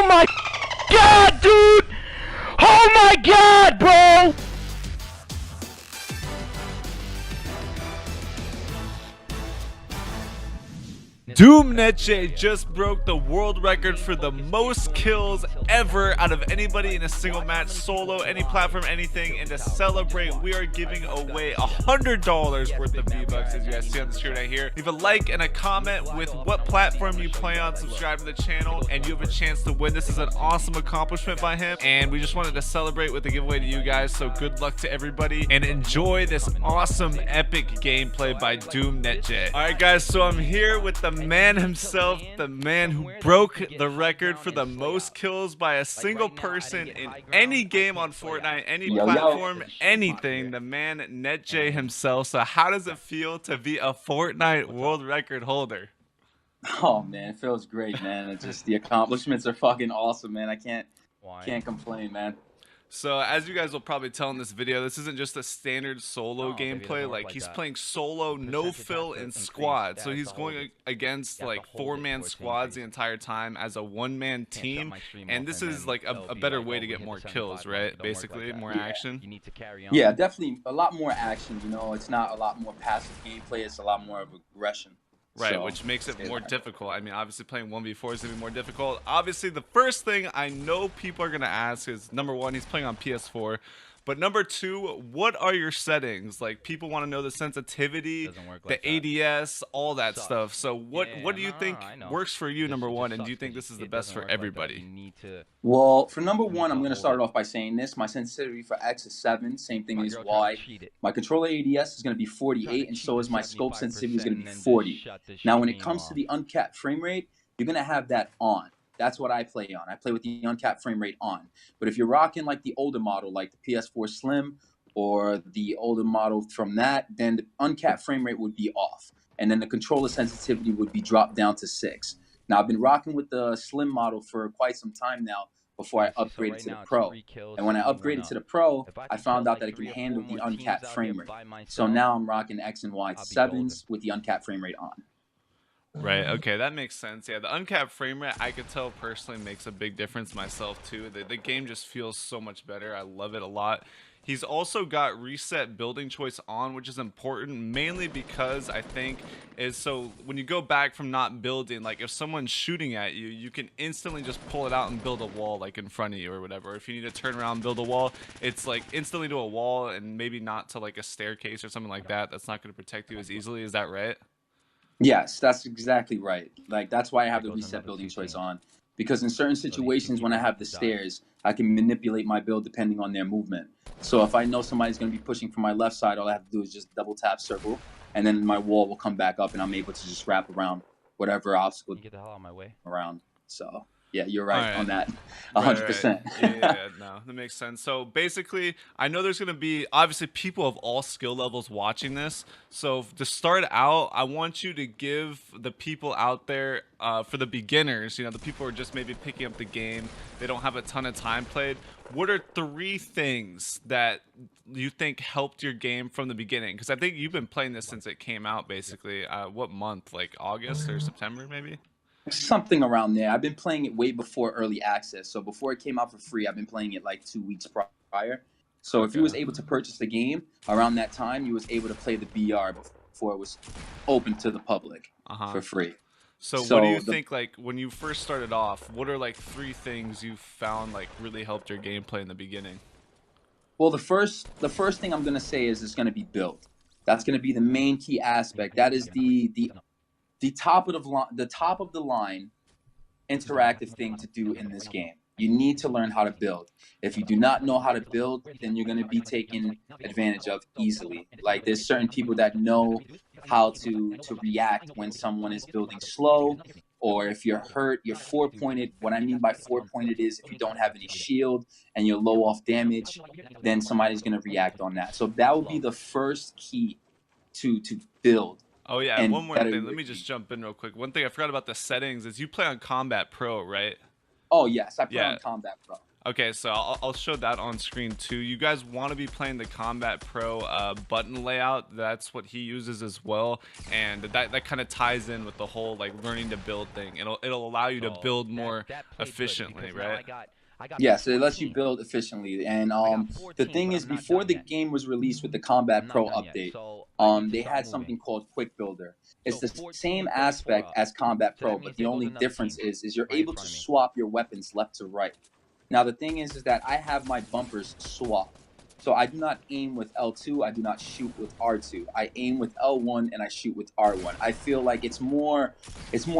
my god, dude! Oh my god, bro! DÜNYA just broke the world record for the most kills ever out of anybody in a single match, solo, any platform, anything. And to celebrate, we are giving away $100 worth of V-Bucks, as you guys see on the screen right here. Leave a like and a comment with what platform you play on, subscribe to the channel, and you have a chance to win. This is an awesome accomplishment by him, and we just wanted to celebrate with a giveaway to you guys. So good luck to everybody, and enjoy this awesome, epic gameplay by DÜNYA. All right, guys, so I'm here with the man himself, the man who broke the record for the most kills by a single person in any game on Fortnite, any platform, anything. The man NetJ himself. So how does it feel to be a Fortnite world record holder? Oh man, it feels great, man. It's just the accomplishments are fucking awesome, man. I can't complain, man. So as you guys will probably tell in this video, this isn't just a standard solo gameplay. Like he's playing solo, no fill, and squad. So he's going against like 4-man squads the entire time as a 1-man team. And this is like a better way to get more kills, right? Basically, more action. Yeah, definitely a lot more action. You know, it's not a lot more passive gameplay. It's a lot more of aggression. Right, so, which makes it more difficult. I mean, obviously playing 1v4 is going to be more difficult. Obviously, the first thing I know people are going to ask is, number one, he's playing on PS4. But number two, what are your settings? Like, people want to know the sensitivity, the ADS, all that stuff. So what do you think works for you, number one, and do you think this is the best for everybody? Well, for number one, I'm going to start off by saying this. My sensitivity for X is 7, same thing as Y. My controller ADS is going to be 48, and so is my scope sensitivity is going to be 40. Now, when it comes to the uncapped frame rate, you're going to have that on. That's what I play on. I play with the uncapped frame rate on. But if you're rocking like the older model, like the PS4 Slim or the older model from that, then the uncapped frame rate would be off. And then the controller sensitivity would be dropped down to 6. Now, I've been rocking with the Slim model for quite some time now before I upgraded to the Pro. And when I upgraded to the Pro, I found out that it can handle the uncapped frame rate. So now I'm rocking X and Y 7s with the uncapped frame rate on. Right, okay, that makes sense. Yeah, the uncapped frame rate, I could tell personally makes a big difference myself too. The game just feels so much better. I love it a lot. He's also got reset building choice on, which is important mainly because I think is so when you go back from not building, like if someone's shooting at you, you can instantly just pull it out and build a wall like in front of you or whatever. If you need to turn around and build a wall, it's like instantly to a wall and maybe not to like a staircase or something like that. That's not going to protect you as easily. Is that right? Yes, that's exactly right. Like, that's why I have the reset building choice on. Because in certain situations when I have the stairs, I can manipulate my build depending on their movement. So if I know somebody's going to be pushing from my left side, all I have to do is just double tap circle, and then my wall will come back up, and I'm able to just wrap around whatever obstacle get the hell out of my way. around. So yeah, you're right on that, 100%. Right. Yeah, no, that makes sense. So basically, I know there's going to be obviously people of all skill levels watching this. So to start out, I want you to give the people out there, for the beginners, you know, the people who are just maybe picking up the game, they don't have a ton of time played. What are 3 things that you think helped your game from the beginning? Because I think you've been playing this since it came out, basically. What month? Like August or September, maybe? Something around there. I've been playing it way before early access. So before it came out for free, I've been playing it like 2 weeks prior. So if you was able to purchase the game around that time, you was able to play the BR before it was open to the public for free. So what do you think, like, when you first started off, what are like 3 things you found like really helped your gameplay in the beginning? Well, the first thing I'm going to say is it's going to be build. That's going to be the main key aspect. That is the top of the line interactive thing to do in this game. You need to learn how to build. If you do not know how to build, then you're going to be taken advantage of easily. Like, there's certain people that know how to react when someone is building slow, or if you're hurt, you're 4-pointed. What I mean by 4-pointed is if you don't have any shield and you're low off damage, then somebody's going to react on that. So that would be the first key to build. Oh yeah, and one more thing. Let me just jump in real quick. One thing I forgot about the settings is you play on Combat Pro, right? Oh yes, I play on Combat Pro. Okay, so I'll show that on screen too. You guys want to be playing the Combat Pro button layout. That's what he uses as well, and that kind of ties in with the whole like learning to build thing. It'll allow you to build more efficiently, right? Yes, it lets you build efficiently. And the thing is, before the game was released with the Combat Pro update, they had something called Quick Builder. It's the same aspect as Combat Pro, but the only difference is you're able to swap your weapons left to right. Now the thing is that I have my bumpers swapped. So I do not aim with L2, I do not shoot with R2. I aim with L1 and I shoot with R1. I feel like it's more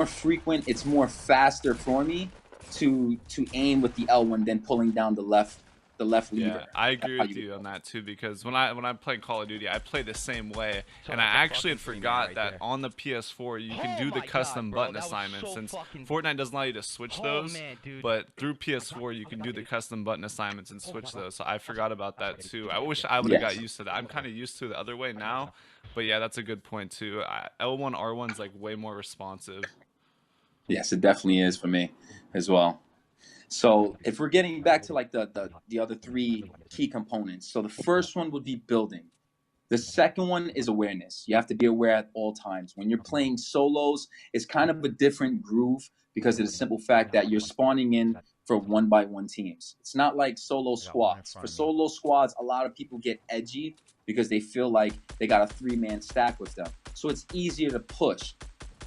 frequent, it's more faster for me to aim with the L1 than pulling down the left lever. Yeah, I agree with you on that too, because when I'm playing Call of Duty, I play the same way, and I actually had forgot that on the PS4 you can do the custom button assignments, since Fortnite doesn't allow you to switch those, but through PS4 you can do the custom button assignments and switch those. So I forgot about that too. I wish I would have got used to that. I'm kind of used to the other way now, but yeah, that's a good point too. L1 R1's like way more responsive. Yes, it definitely is for me as well. So if we're getting back to like the other three key components, so the first one would be building. The second one is awareness. You have to be aware at all times. When you're playing solos, it's kind of a different groove because of the simple fact that you're spawning in for 1-by-1 teams. It's not like solo squads. For solo squads, a lot of people get edgy because they feel like they got a 3-man stack with them. So it's easier to push,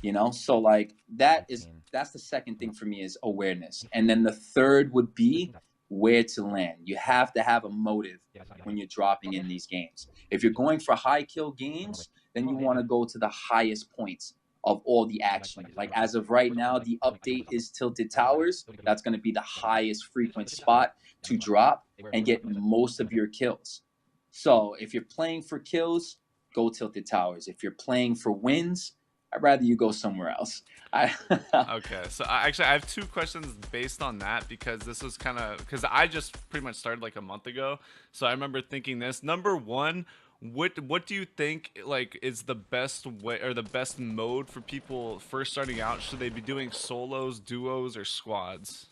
you know? So like that's the second thing for me, is awareness. And then the third would be where to land. You have to have a motive when you're dropping in these games. If you're going for high kill games, then you want to go to the highest points of all the action. Like as of right now, the update is Tilted Towers. That's going to be the highest frequent spot to drop and get most of your kills. So if you're playing for kills, go Tilted Towers. If you're playing for wins, I'd rather you go somewhere else. Okay, so I have two questions based on that, because this was because I just pretty much started like a month ago. So I remember thinking this. Number one, what do you think like is the best way or the best mode for people first starting out? Should they be doing solos, duos, or squads?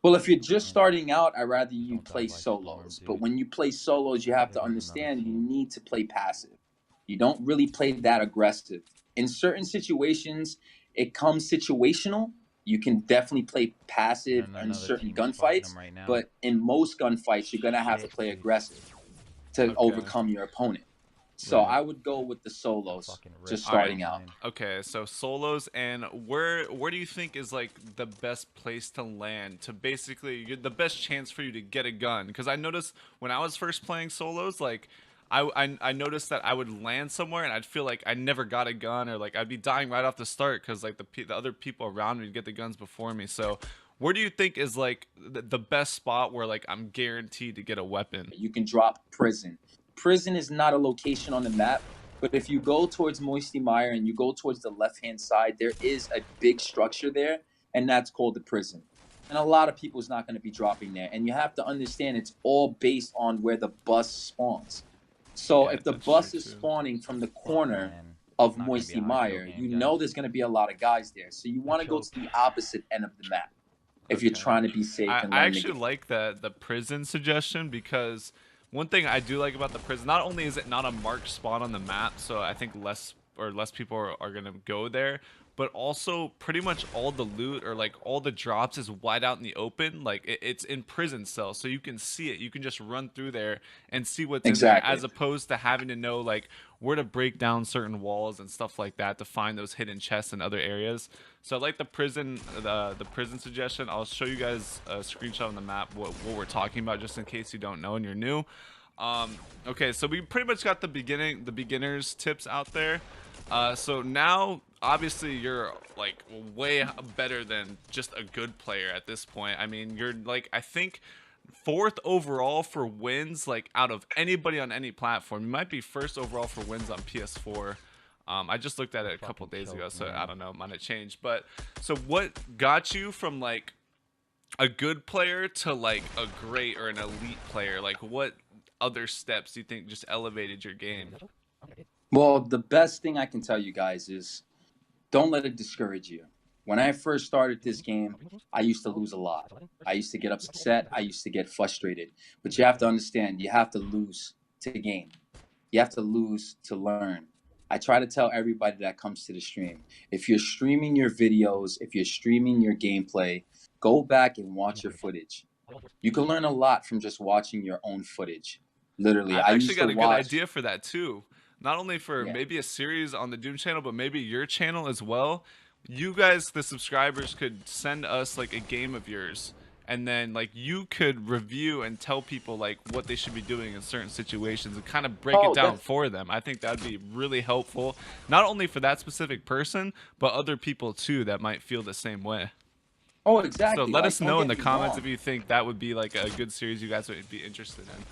Well, if you're just starting out, I'd rather you play solos. But when you play solos, you have to understand you need to play passive. You don't really play that aggressive. In certain situations, it comes situational. You can definitely play passive in certain gunfights, but in most gunfights, you're gonna have to play aggressive to overcome your opponent. So I would go with the solos, just starting out. Okay, so solos, and where do you think is like the best place to land to basically get the best chance for you to get a gun? Because I noticed when I was first playing solos, like I noticed that I would land somewhere and I'd feel like I never got a gun, or like I'd be dying right off the start because like the other people around me would get the guns before me. So where do you think is like the best spot where like I'm guaranteed to get a weapon? You can drop prison. Prison is not a location on the map, but if you go towards Moisty Mire and you go towards the left-hand side, there is a big structure there, and that's called the prison. And a lot of people's not going to be dropping there. And you have to understand it's all based on where the bus spawns. So if the bus is spawning from the corner of Moisty Mire, you know there's going to be a lot of guys there. So you want to go to the opposite end of the map if you're trying to be safe. I actually like the prison suggestion, because one thing I do like about the prison, not only is it not a marked spot on the map, so I think less people are going to go there, but also pretty much all the loot or like all the drops is wide out in the open. Like it's in prison cells, so you can see it. You can just run through there and see what's in there, as opposed to having to know like where to break down certain walls and stuff like that to find those hidden chests in other areas. So I like the prison suggestion. I'll show you guys a screenshot on the map what we're talking about, just in case you don't know and you're new. Okay, so we pretty much got the beginners tips out there. So now obviously you're like way better than just a good player at this point. I mean, you're like, I think 4th overall for wins, like out of anybody on any platform. You might be 1st overall for wins on PS4. I just looked at it a couple days ago, so I don't know, it might have changed. But so what got you from like a good player to like a great or an elite player? Like what other steps do you think just elevated your game? Well, the best thing I can tell you guys is don't let it discourage you. When I first started this game, I used to lose a lot. I used to get upset. I used to get frustrated. But you have to understand, you have to lose to gain. You have to lose to learn. I try to tell everybody that comes to the stream, if you're streaming your videos, if you're streaming your gameplay, go back and watch your footage. You can learn a lot from just watching your own footage. Literally, I've I actually used got to a good watch. idea for that too. Not only for Yeah. maybe a series on the Doom channel, but maybe your channel as well. You guys, the subscribers, could send us like a game of yours, and then like you could review and tell people like what they should be doing in certain situations and kind of break Oh, it down that's for them. I think that'd be really helpful, not only for that specific person, but other people too that might feel the same way. oh So exactly. let Like, us don't know in get the me comments wrong. if you think that would be like a good series you guys would be interested in.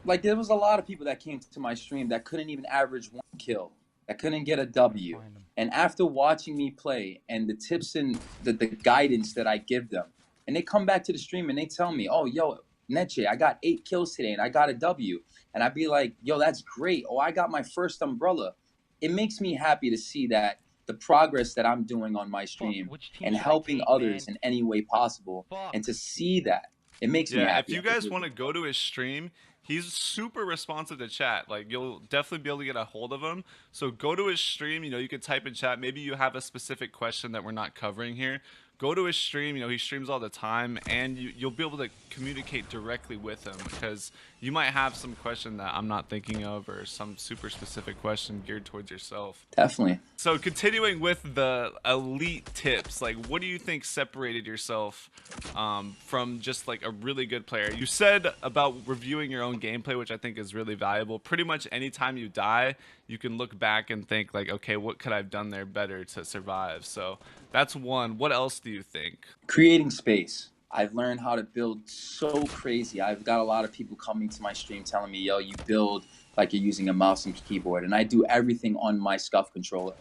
Like there was a lot of people that came to my stream that couldn't even average 1 kill, that couldn't get a W. And after watching me play and the tips and the guidance that I give them, and they come back to the stream and they tell me, oh, yo, Neche, I got 8 kills today and I got a W. And I'd be like, yo, that's great. Oh, I got my first umbrella. It makes me happy to see that the progress that I'm doing on my stream and helping others in any way possible, and to see that, it makes me Yeah, happy. if you guys want to go to his stream, he's super responsive to chat. Like you'll definitely be able to get a hold of him. So go to his stream, you know, you can type in chat. Maybe you have a specific question that we're not covering here. Go to his stream, you know, he streams all the time, and you'll be able to communicate directly with him, because you might have some question that I'm not thinking of, or some super specific question geared towards yourself. Definitely. So continuing with the elite tips, like what do you think separated yourself from just like a really good player? You said about reviewing your own gameplay, which I think is really valuable. Pretty much anytime you die, you can look back and think like, okay, what could I have done there better to survive? So that's one. What else do you think? Creating space. I've learned how to build so crazy. I've got a lot of people coming to my stream telling me, yo, you build like you're using a mouse and keyboard. And I do everything on my SCUF controller,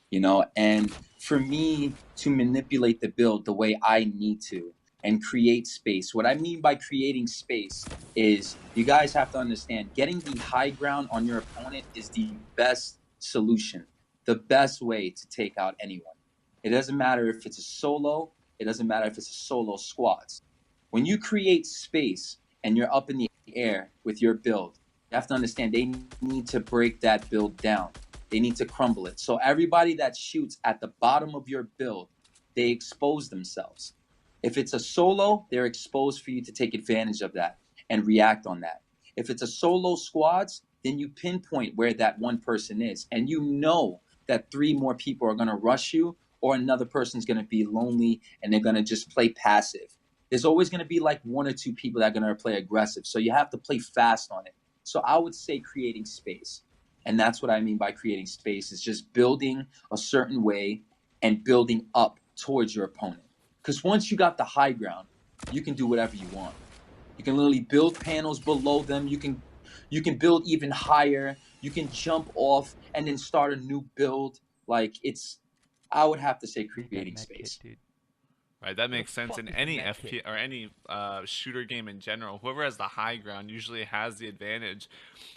you know? And for me to manipulate the build the way I need to and create space, what I mean by creating space is, you guys have to understand, getting the high ground on your opponent is the best solution, the best way to take out anyone. It doesn't matter if it's a solo. It doesn't matter if it's a solo squads. When you create space and you're up in the air with your build, you have to understand they need to break that build down. They need to crumble it. So everybody that shoots at the bottom of your build, they expose themselves. If it's a solo, they're exposed for you to take advantage of that and react on that. If it's a solo squads, then you pinpoint where that one person is, and you know that 3 more people are going to rush you, or another person's going to be lonely and they're going to just play passive. There's always going to be like 1 or 2 people that are going to play aggressive. So you have to play fast on it. So I would say creating space. And that's what I mean by creating space, is just building a certain way and building up towards your opponent. Because once you got the high ground, you can do whatever you want. You can literally build panels below them. You can build even higher. You can jump off and then start a new build. Like, I would have to say creating space. Right, that makes sense. In any FP or any shooter game in general, whoever has the high ground usually has the advantage.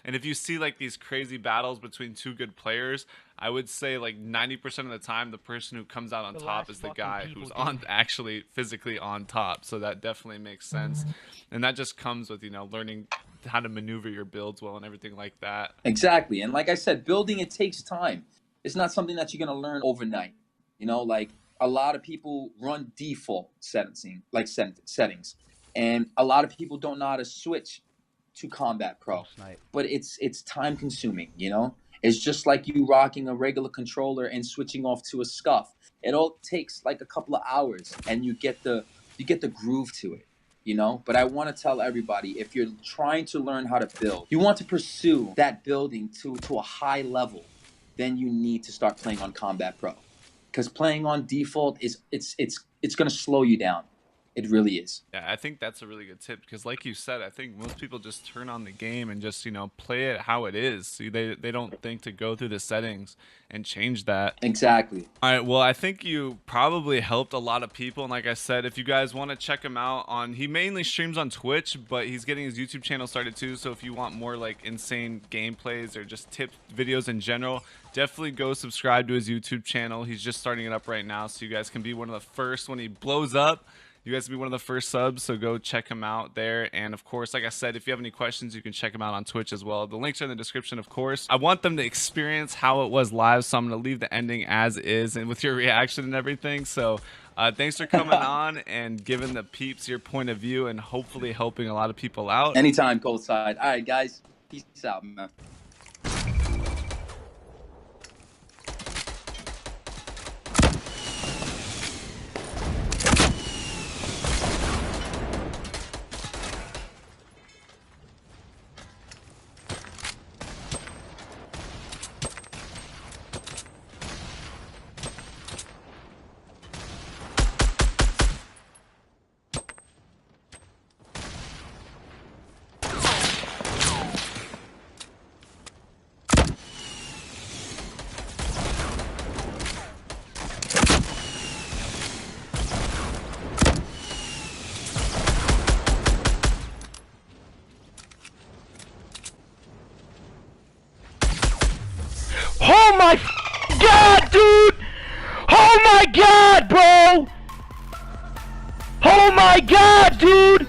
And if you see like these crazy battles between 2 good players, I would say like 90% of the time the person who comes out on top is the guy who's actually physically on top. So that definitely makes sense. And that just comes with, you know, learning how to maneuver your builds well and everything like that. Exactly. And like I said, building, it takes time. It's not something that you're going to learn overnight. You know, like a lot of people run default settings, and a lot of people don't know how to switch to Combat Pro. But it's time consuming, you know? It's just like you rocking a regular controller and switching off to a SCUF. It all takes like a couple of hours and you get the groove to it, you know? But I want to tell everybody, if you're trying to learn how to build, you want to pursue that building to a high level, then you need to start playing on Combat Pro. Because playing on default it's going to slow you down. It really is. Yeah, I think that's a really good tip because, like you said, I think most people just turn on the game and just play it how it is. See, they don't think to go through the settings and change that. Exactly. All right, well, I think you probably helped a lot of people, and like I said, if you guys want to check him out he mainly streams on Twitch, but he's getting his YouTube channel started too. So if you want more like insane gameplays or just tip videos in general, definitely go subscribe to his YouTube channel. He's just starting it up right now, so you guys can be one of the first when he blows up. You guys will be one of the first subs, so go check him out there. And of course, like I said, if you have any questions, you can check him out on Twitch as well. The links are in the description, of course. I want them to experience how it was live, so I'm going to leave the ending as is and with your reaction and everything. So thanks for coming on and giving the peeps your point of view and hopefully helping a lot of people out. Anytime, cold side. All right, guys. Peace out, man. Oh my god, dude! Oh my god, bro! Oh my god, dude!